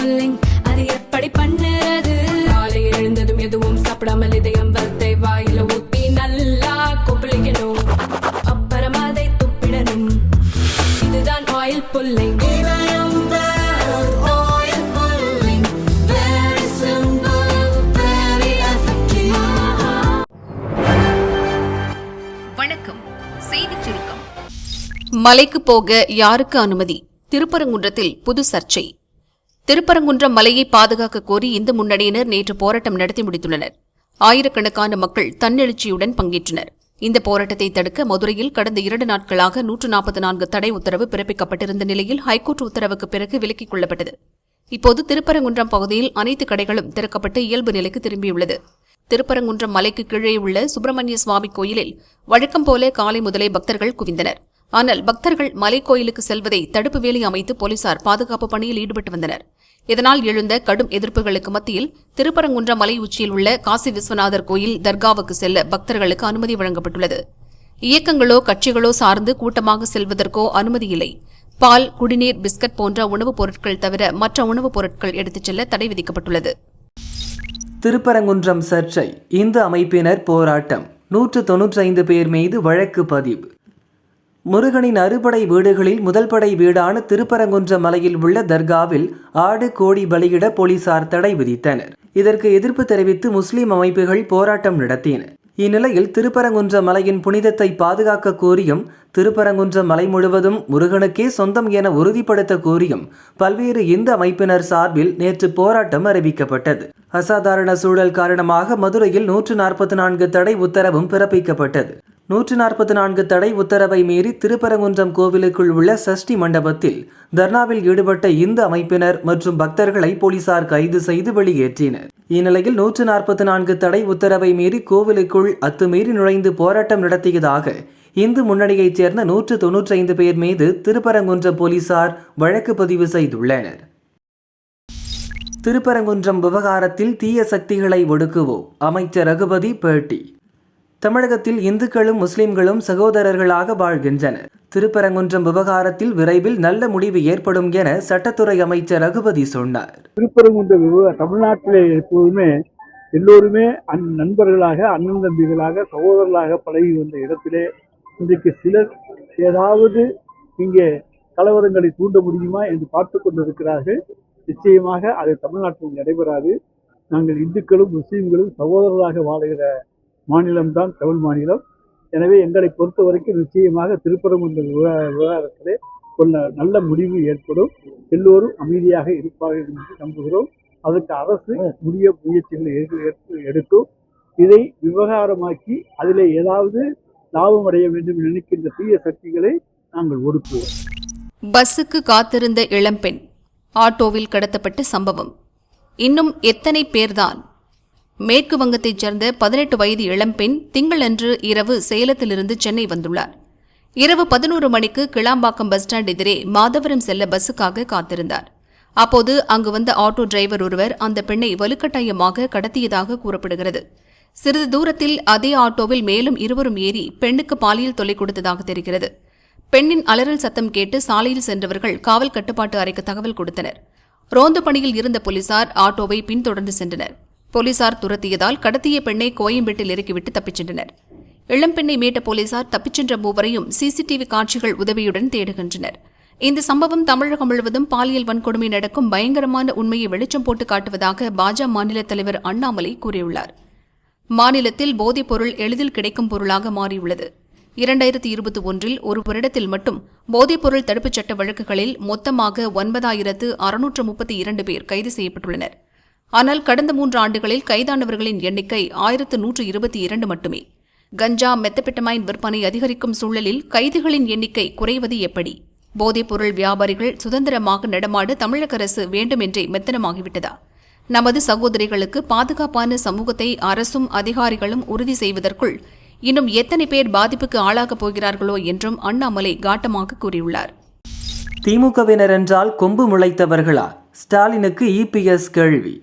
Pulling அது எப்படி பண்ணுறது? காலையில் எழுந்ததும் எதுவும் சாப்பிடாமல் இதயம் வளர்த்தை வாயில ஊத்தி நல்லா கொப்பளிக்கணும், அப்புறம் அதை துப்பிடணும். இதுதான் ஆயில் புல்லிங். வணக்கம். செய்திச் சுருக்கம். மலைக்கு போக யாருக்கு அனுமதி? திருப்பரங்குன்றத்தில் புது சர்ச்சை. திருப்பரங்குன்றம் மலையை பாதுகாக்க கோரி இந்து முன்னணியினர் நேற்று போராட்டம் நடத்தி முடித்துள்ளனர். ஆயிரக்கணக்கான மக்கள் தன்னெழுச்சியுடன் பங்கேற்றனர். இந்த போராட்டத்தை தடுக்க மதுரையில் கடந்த 2 நாட்களாக 144 தடை உத்தரவு பிறப்பிக்கப்பட்டிருந்த நிலையில் ஹைகோர்ட் உத்தரவுக்கு பிறகு விலக்கிக் கொள்ளப்பட்டது. இப்போது திருப்பரங்குன்றம் பகுதியில் அனைத்து கடைகளும் திறக்கப்பட்டு இயல்பு நிலைக்கு திரும்பியுள்ளது. திருப்பரங்குன்றம் மலைக்கு கீழே உள்ள சுப்பிரமணிய சுவாமி கோயிலில் வழக்கம் போல காலை முதலே பக்தர்கள் குவிந்தனர். ஆனால் பக்தர்கள் மலைக்கோயிலுக்கு செல்வதை தடுப்பு வேலி அமைத்து போலீசார் பாதுகாப்பு பணியில் ஈடுபட்டு வந்தனர். இதனால் எழுந்த கடும் எதிர்ப்புகளுக்கு மத்தியில் திருப்பரங்குன்றம் மலை உச்சியில் உள்ள காசி விஸ்வநாதர் கோயில் தர்காவுக்கு செல்ல பக்தர்களுக்கு அனுமதி வழங்கப்பட்டுள்ளது. இயக்கங்களோ கட்சிகளோ சார்ந்து கூட்டமாக செல்வதற்கோ அனுமதி இல்லை. பால், குடிநீர், பிஸ்கட் போன்ற உணவுப் பொருட்கள் தவிர மற்ற உணவுப் பொருட்கள் எடுத்துச் செல்ல தடை விதிக்கப்பட்டுள்ளது. திருப்பரங்குன்றம் சர்ச்சை. இந்து அமைப்பினர் போராட்டம். 195 பேர் மீது வழக்கு பதிவு. முருகனின் அறுபடை வீடுகளில் முதல் படை வீடான திருப்பரங்குன்றம் மலையில் உள்ள தர்காவில் ஆடு, கோழி பலியிட போலீசார் தடை விதித்தனர். இதற்கு எதிர்ப்பு தெரிவித்து முஸ்லிம் அமைப்புகள் போராட்டம் நடத்தின. இந்நிலையில் திருப்பரங்குன்றம் மலையின் புனிதத்தை பாதுகாக்க கோரியும் திருப்பரங்குன்றம் மலை முழுவதும் முருகனுக்கே சொந்தம் என உறுதிப்படுத்த கோரியும் பல்வேறு இந்து அமைப்பினர் சார்பில் நேற்று போராட்டம் அறிவிக்கப்பட்டது. அசாதாரண சூழல் காரணமாக மதுரையில் 144 தடை உத்தரவும் பிறப்பிக்கப்பட்டது. 144 தடை உத்தரவை மீறி திருப்பரங்குன்றம் கோவிலுக்குள் உள்ள சஷ்டி மண்டபத்தில் தர்ணாவில் ஈடுபட்ட இந்து அமைப்பினர் மற்றும் பக்தர்களை போலீசார் கைது செய்து வெளியேற்றினர். இந்நிலையில் 144 தடை உத்தரவை மீறி கோவிலுக்குள் அத்துமீறி நுழைந்து போராட்டம் நடத்தியதாக இந்து முன்னணியைச் சேர்ந்த 195 பேர் மீது திருப்பரங்குன்றம் போலீசார் வழக்கு பதிவு செய்துள்ளனர். திருப்பரங்குன்றம் விவகாரத்தில் தீய சக்திகளை ஒடுக்குவோம், அமைச்சர் ரகுபதி பேட்டி. தமிழகத்தில் இந்துக்களும் முஸ்லிம்களும் சகோதரர்களாக வாழ்கின்றனர். திருப்பரங்குன்றம் விவகாரத்தில் விரைவில் நல்ல முடிவு ஏற்படும் என சட்டத்துறை அமைச்சர் ரகுபதி சொன்னார். திருப்பரங்குன்றம் தமிழ்நாட்டிலே எப்போதுமே எல்லோருமே நண்பர்களாக, அண்ணன் தம்பிகளாக, சகோதரர்களாக பழகி வந்த இடத்திலே இன்றைக்கு சிலர் ஏதாவது இங்கே கலவரங்களை தூண்ட முடியுமா என்று பார்த்து கொண்டிருக்கிறார்கள். நிச்சயமாக அது தமிழ்நாட்டில் நடைபெறாது. நாங்கள் இந்துக்களும் முஸ்லீம்களும் சகோதரர்களாக வாழுகிற மாநிலம்தான் தமிழ் மாநிலம். எனவே எங்களை பொறுத்த வரைக்கும் நிச்சயமாக திருப்பரங்குன்றம் விவகாரத்திலே நல்ல முடிவு ஏற்படும். எல்லோரும் அமைதியாக இருப்பார்கள் என்று நம்புகிறோம். அதற்கு அரசு உரிய முயற்சிகளை எடுக்கும். இதை விவகாரமாக்கி அதிலே ஏதாவது லாபம் அடைய வேண்டும் நினைக்கின்ற தீய சக்திகளை நாங்கள் ஒடுக்குவோம். பஸ்ஸுக்கு காத்திருந்த இளம்பெண் ஆட்டோவில் கடத்தப்பட்ட சம்பவம். இன்னும் எத்தனை பேர்தான்? மேற்கு வங்கத்தைச் சேர்ந்த 18 வயது இளம்பெண் திங்களன்று இரவு சேலத்திலிருந்து சென்னை வந்துள்ளார். இரவு 11 மணிக்கு கிளாம்பாக்கம் பஸ் ஸ்டாண்ட் எதிரே மாதவரம் செல்ல பஸ்ஸுக்காக காத்திருந்தார். அப்போது அங்கு வந்த ஆட்டோ டிரைவர் ஒருவர் அந்த பெண்ணை வலுக்கட்டாயமாக கடத்தியதாக கூறப்படுகிறது. சிறிது தூரத்தில் அதே ஆட்டோவில் மேலும் இருவரும் ஏறி பெண்ணுக்கு பாலியல் தொல்லை கொடுத்ததாக தெரிகிறது. பெண்ணின் அலறல் சத்தம் கேட்டு சாலையில் சென்றவர்கள் காவல் கட்டுப்பாட்டு அறைக்கு தகவல் கொடுத்தனர். ரோந்து பணியில் இருந்த போலீசார் ஆட்டோவை பின்தொடர்ந்து சென்றனர். போலீசார் துரத்தியதால் கடத்திய பெண்ணை கோயம்பேட்டில் இறக்கிவிட்டு தப்பிச் சென்றனர். இளம்பெண்ணை மீட்ட போலீசார் தப்பிச் சென்ற மூவரையும் சிசிடிவி காட்சிகள் உதவியுடன் தேடுகின்றனர். இந்த சம்பவம் தமிழகம் முழுவதும் பாலியல் வன்கொடுமை நடக்கும் பயங்கரமான உண்மையை வெளிச்சம் போட்டு காட்டுவதாக பாஜக மாநில தலைவர் அண்ணாமலை கூறியுள்ளார். மாநிலத்தில் போதைப் பொருள் எளிதில் கிடைக்கும் பொருளாக மாறியுள்ளது. 2021 ஒரு வருடத்தில் மட்டும் போதைப்பொருள் தடுப்புச் சட்ட வழக்குகளில் மொத்தமாக 9632 பேர் கைது செய்யப்பட்டுள்ளனர். ஆனால் கடந்த 3 ஆண்டுகளில் கைதானவர்களின் எண்ணிக்கை 1122 மட்டுமே. கஞ்சா, மெத்தபெட்டமைன் விற்பனை அதிகரிக்கும் சூழலில் கைதுகளின் எண்ணிக்கை குறைவது எப்படி? போதைப்பொருள் வியாபாரிகள் சுதந்திரமாக நடமாட தமிழக அரசு வேண்டுமென்றே மெத்தனமாகிவிட்டதா? நமது சகோதரிகளுக்கு பாதுகாப்பான சமூகத்தை அரசும் அதிகாரிகளும் உறுதி செய்வதற்குள் இன்னும் எத்தனை பேர் பாதிப்புக்கு ஆளாகப் போகிறார்களோ என்றும் அண்ணாமலை காட்டமாக கூறியுள்ளார். திமுகவினர் என்றால் கொம்பு முளைத்தவர்களா? ஸ்டாலினுக்கு இபிஎஸ் கேள்வி.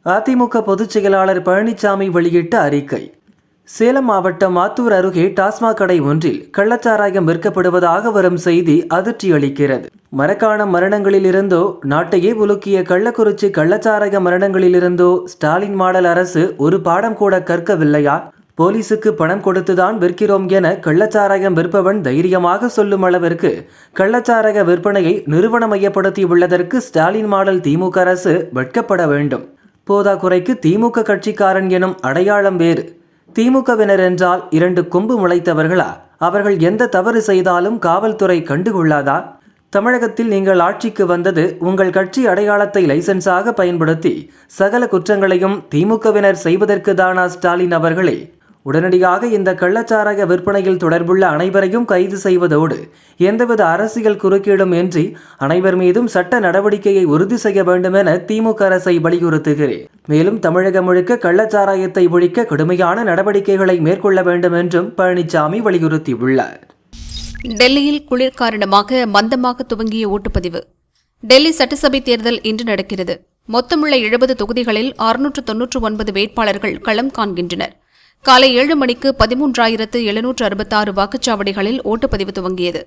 அதிமுக பொதுச் செயலாளர் பழனிசாமி வெளியிட்ட அறிக்கை. சேலம் மாவட்டம் ஆத்தூர் அருகே டாஸ்மாக் கடை ஒன்றில் கள்ளச்சாராயம் விற்கப்படுவதாக வரும் செய்தி அதிர்ச்சியளிக்கிறது. மரக்காணம் மரணங்களிலிருந்தோ, நாட்டையே உலுக்கிய கள்ளக்குறிச்சி கள்ளச்சாராய மரணங்களிலிருந்தோ ஸ்டாலின் மாடல் அரசு ஒரு பாடம் கூட கற்கவில்லையா? போலீசுக்கு பணம் கொடுத்துதான் விற்கிறோம் என கள்ளச்சாராயம் விற்பவன் தைரியமாக சொல்லும் அளவிற்கு கள்ளச்சாராய விற்பனையை நிறுவனமயப்படுத்தியுள்ளதற்கு ஸ்டாலின் மாடல் திமுக அரசு வெட்கப்பட வேண்டும். போதாக்குறைக்கு திமுக கட்சிக்காரன் எனும் அடையாளம் வேறு. திமுகவினர் என்றால் 2 கொம்பு முளைத்தவர்களா? அவர்கள் எந்த தவறு செய்தாலும் காவல்துறை கண்டுகொள்ளாதா? தமிழகத்தில் நீங்கள் ஆட்சிக்கு வந்தது உங்கள் கட்சி அடையாளத்தை லைசன்ஸாக பயன்படுத்தி சகல குற்றங்களையும் திமுகவினர் செய்வதற்கு தானா ஸ்டாலின் அவர்களே? உடனடியாக இந்த கள்ளச்சாராய விற்பனையில் தொடர்புள்ள அனைவரையும் கைது செய்வதோடு எந்தவித அரசியல் குறுக்கீடும் இன்றி அனைவர் மீதும் சட்ட நடவடிக்கையை உறுதி செய்ய வேண்டும் என திமுக அரசை வலியுறுத்துகிறேன். மேலும் தமிழகம் முழுக்க கள்ளச்சாராயத்தை ஒழிக்க கடுமையான நடவடிக்கைகளை மேற்கொள்ள வேண்டும் என்றும் பழனிசாமி வலியுறுத்தியுள்ளார். டெல்லியில் குளிர் காரணமாக மந்தமாக துவங்கிய ஓட்டுப்பதிவு. டெல்லி சட்டசபை தேர்தல் இன்று நடக்கிறது. மொத்தமுள்ள 70 தொகுதிகளில் 699 வேட்பாளர்கள் களம் காண்கின்றனர். காலை 7 மணிக்கு 13,766 வாக்குச்சாவடிகளில் ஓட்டுப்பதிவு துவங்கியது.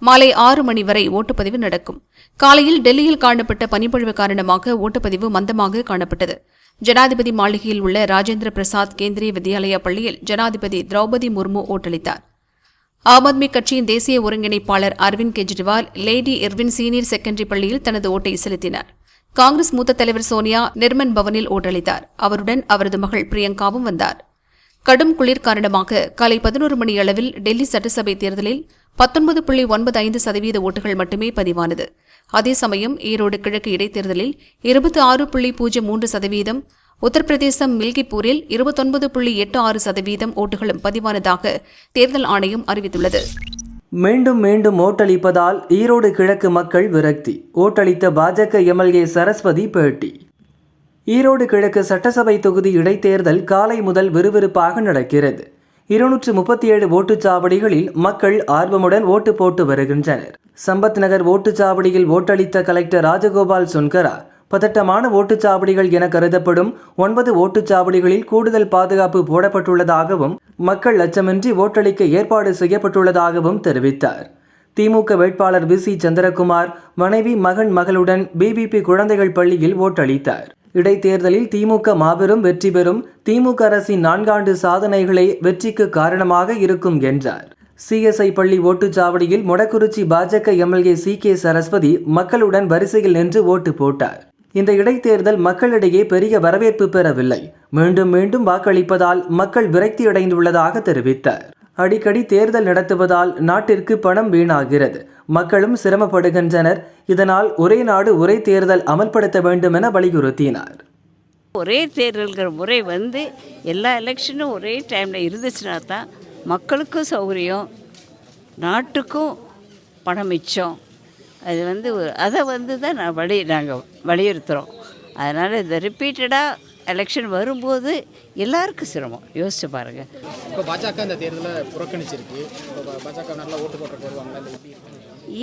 மாலை 6 மணி வரை ஓட்டுப்பதிவு நடக்கும். காலையில் டெல்லியில் காணப்பட்ட பனிப்பொழிவு காரணமாக ஓட்டுப்பதிவு மந்தமாக காணப்பட்டது. ஜனாதிபதி மாளிகையில் உள்ள ராஜேந்திர பிரசாத் கேந்திரிய வித்யாலயா பள்ளியில் ஜனாதிபதி திரௌபதி முர்மு ஓட்டளித்தார். ஆம் ஆத்மி கட்சியின் தேசிய ஒருங்கிணைப்பாளர் Arvind Kejriwal Lady Irwin senior secondary பள்ளியில் தனது ஓட்டை செலுத்தினார். காங்கிரஸ் மூத்த தலைவர் சோனியா நிர்மன் பவனில் ஓட்டளித்தார். அவருடன் அவரது மகள் பிரியங்காவும் வந்தார். கடும் குளிர் காரணமாக காலை 11 மணி அளவில் டெல்லி சட்டசபை தேர்தலில் 19.95% ஓட்டுகள் மட்டுமே பதிவானது. அதே சமயம் ஈரோடு கிழக்கு இடைத்தேர்தலில் 26.03%, உத்தரப்பிரதேசம் மில்கிப்பூரில் 29.86% ஓட்டுகளும் பதிவானதாக தேர்தல் ஆணையம் அறிவித்துள்ளது. மீண்டும் மீண்டும் ஓட்டளிப்பதால் ஈரோடு கிழக்கு மக்கள் விரக்தி. ஓட்டளித்த பாஜக எம்எல்ஏ சரஸ்வதி பேட்டி. ஈரோடு கிழக்கு சட்டசபை தொகுதி இடைத்தேர்தல் காலை முதல் விறுவிறுப்பாக நடக்கிறது. 237 ஓட்டுச்சாவடிகளில் மக்கள் ஆர்வமுடன் ஓட்டு போட்டு வருகின்றனர். சம்பத் நகர் ஓட்டுச்சாவடியில் ஓட்டளித்த கலெக்டர் ராஜகோபால் சுன்கரா, பதட்டமான ஓட்டுச்சாவடிகள் என கருதப்படும் 9 ஓட்டுச்சாவடிகளில் கூடுதல் பாதுகாப்பு போடப்பட்டுள்ளதாகவும் மக்கள் அச்சமின்றி ஓட்டளிக்க ஏற்பாடு செய்யப்பட்டுள்ளதாகவும் தெரிவித்தார். திமுக வேட்பாளர் வி.சி. சந்திரகுமார் மனைவி மகனுடன் பிபிபி குழந்தைகள் பள்ளியில் ஓட்டளித்தார். இடைத்தேர்தலில் திமுக மாபெரும் வெற்றி பெறும். திமுக அரசின் 4 ஆண்டு சாதனைகளே வெற்றிக்கு காரணமாக இருக்கும் என்றார். சிஎஸ்ஐ பள்ளி ஓட்டுச்சாவடியில் மொடக்குறிச்சி பாஜக எம்எல்ஏ சி.கே. சரஸ்வதி மக்களுடன் வரிசையில் நின்று ஓட்டு போட்டார். இந்த இடைத்தேர்தல் மக்களிடையே பெரிய வரவேற்பு பெறவில்லை. மீண்டும் மீண்டும் வாக்களிப்பதால் மக்கள் விரக்தியடைந்துள்ளதாக தெரிவித்தார். அடிக்கடி தேர்தல் நடத்துவதால் நாட்டிற்கு பணம் வீணாகிறது. மக்களும் சிரமப்படுகின்றனர். இதனால் ஒரே நாடு ஒரே தேர்தல் அமல்படுத்த வேண்டும் என வலியுறுத்தினார். ஒரே தேர்தல்கிற முறை எல்லா எலெக்ஷனும் ஒரே டைமில் இருந்துச்சுன்னா தான் மக்களுக்கும் சௌகரியம், நாட்டுக்கும் பணம் மிச்சம். அது அதை தான் நாங்கள் வலியுறுத்துகிறோம். அதனால் இந்த ரிப்பீட்டடாக எலெக்ஷன் வரும்போது எல்லாருக்கும் சிரமம். யோசிச்சு பாருங்கள். இப்போ பாஜக இந்த தேர்தலை புறக்கணிச்சிருக்கு. பாஜக நல்லா ஓட்டு போட்டு வருவாங்களா?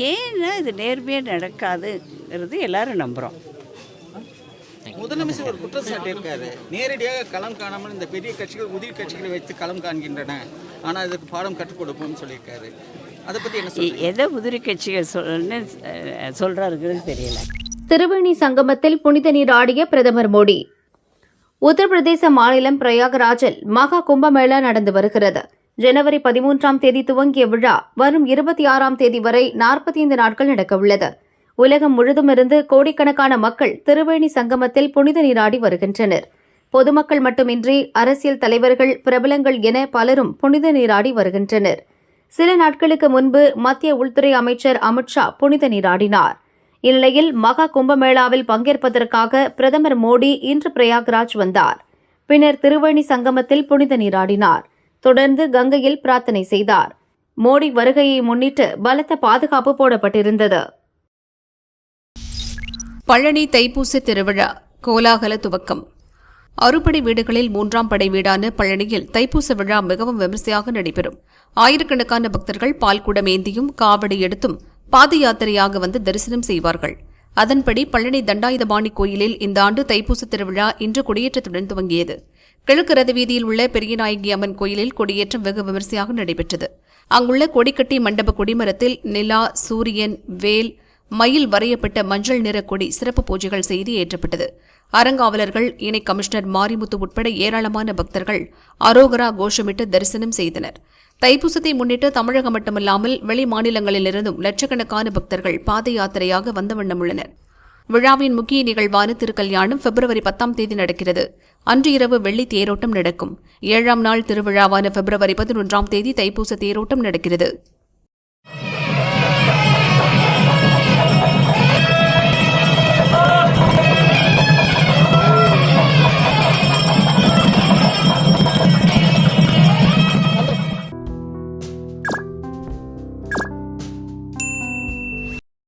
ஏன்னா இது நேர்மையாக நடக்காதுங்கிறது எல்லாரும் நம்புகிறோம். முதலமைச்சர் ஒரு குற்றச்சாட்டு இருக்காரு, நேரடியாக களம் காணாமல் இந்த பெரிய கட்சிகள் உதிரி கட்சிகளை வைத்து களம் காண்கின்றன, ஆனால் இதுக்கு பாடம் கற்றுக் கொடுப்போம்னு சொல்லியிருக்காரு. அதை பற்றி என்ன எதை உதிரி கட்சிகள் சொல்கிறாருங்கிறது தெரியல. திருவேணி சங்கமத்தில் புனித நீர் ஆடிய பிரதமர் மோடி. உத்தரப்பிரதேச மாநிலம் பிரயாகராஜில் மகா கும்பமேளா நடந்து வருகிறது. ஜனவரி 13ஆம் தேதி துவங்கிய விழா வரும் 26ஆம் தேதி வரை 45 நாட்கள் நடக்கவுள்ளது. உலகம் முழுதுமிருந்து கோடிக்கணக்கான மக்கள் திருவேணி சங்கமத்தில் புனித நீராடி வருகின்றனர். பொதுமக்கள் மட்டுமின்றி அரசியல் தலைவர்கள், பிரபலங்கள் என பலரும் புனித நீராடி வருகின்றனர். சில நாட்களுக்கு முன்பு மத்திய உள்துறை அமைச்சர் அமித்ஷா புனித நீராடினார். இந்நிலையில் மகா கும்பமேளாவில் பங்கேற்பதற்காக பிரதமர் மோடி இன்று பிரயாக்ராஜ் வந்தார். பின்னர் திருவேணி சங்கமத்தில் புனித நீராடினார். தொடர்ந்து கங்கையில் பிரார்த்தனை செய்தார். மோடி வருகையை முன்னிட்டு பலத்த பாதுகாப்பு போடப்பட்டிருந்தது. பழனி தைப்பூச திருவிழா கோலாகல துவக்கம். அறுபடை வீடுகளில் 3ஆம் படை வீடான பழனியில் தைப்பூச விழா மிகவும் விமர்சையாக நடைபெறும். ஆயிரக்கணக்கான பக்தர்கள் பால்குடம் ஏந்தியும் காவடி எடுத்தும் பாத யாத்திரையாக வந்து தரிசனம் செய்வார்கள். அதன்படி பழனி தண்டாயுதபாணி கோயிலில் இந்த ஆண்டு தைப்பூச திருவிழா இன்று கொடியேற்றத்துடன் துவங்கியது. கிழக்கு ரத வீதியில் உள்ள பெரியநாயகி அம்மன் கோயிலில் கொடியேற்றம் வெகு விமரிசையாக நடைபெற்றது. அங்குள்ள கொடிக்கட்டி மண்டப கொடிமரத்தில் நிலா, சூரியன், வேல், மயில் வரையப்பட்ட மஞ்சள் நிற கொடி சிறப்பு பூஜைகள் செய்து ஏற்றப்பட்டது. அறங்காவலர்கள், இணை கமிஷனர் மாரிமுத்து உட்பட ஏராளமான பக்தர்கள் அரோகரா கோஷமிட்டு தரிசனம் செய்தனர். தைப்பூசத்தை முன்னிட்டு தமிழகம் மட்டுமல்லாமல் வெளி மாநிலங்களிலிருந்தும் லட்சக்கணக்கான பக்தர்கள் பாத யாத்திரையாக வந்த வண்ணம் உள்ளனர். விழாவின் முக்கிய நிகழ்வான திருக்கல்யாணம் பிப்ரவரி 10ஆம் தேதி நடக்கிறது. அன்று இரவு வெள்ளி தேரோட்டம் நடக்கும். 7ஆம் நாள் திருவிழாவான பிப்ரவரி 11ஆம் தேதி தைப்பூச தேரோட்டம் நடக்கிறது.